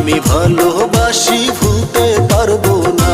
আমি ভালোবাসি ভুলতে পারবো না।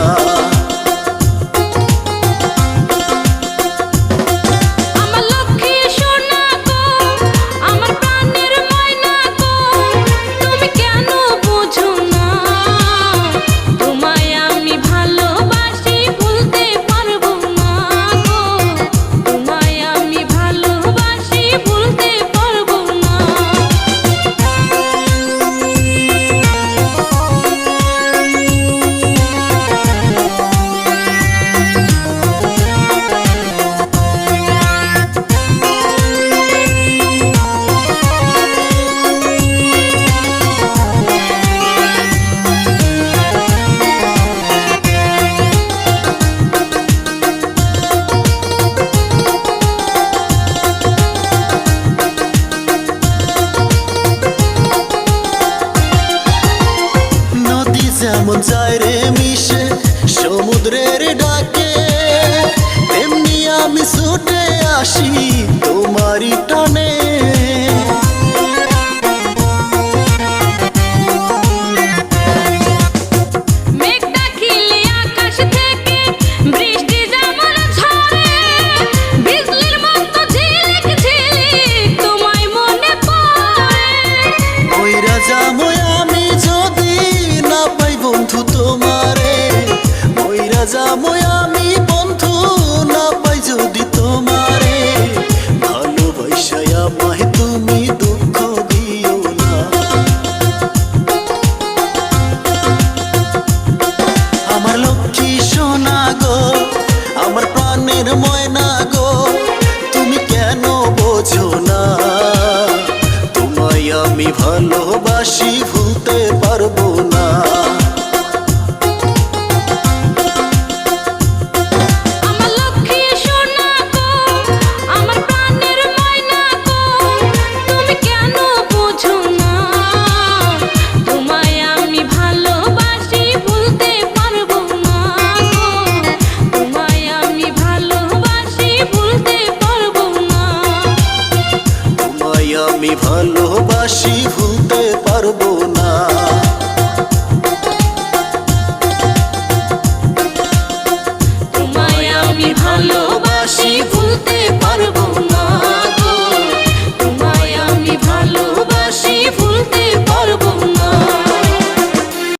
যেমন যায় রে মিশে সমুদ্রের ডাকে, তেমনি আমি ছুটে আসি তোমারই টানে। যামই আমি বন্ধু না পাই যদি তোমারে, ভালোবাসায় আমায় তুমি দুঃখ দিও না। আমার লক্ষ্মী সোনা গো, আমার প্রাণের ময়না গো, তুমি কেন বোঝো না? তোমায় আমি ভালোবাসি ভুলতে পারবো না। আমি ভালোবাসি ভুলতে পারবো না। তোমায় আমি ভালো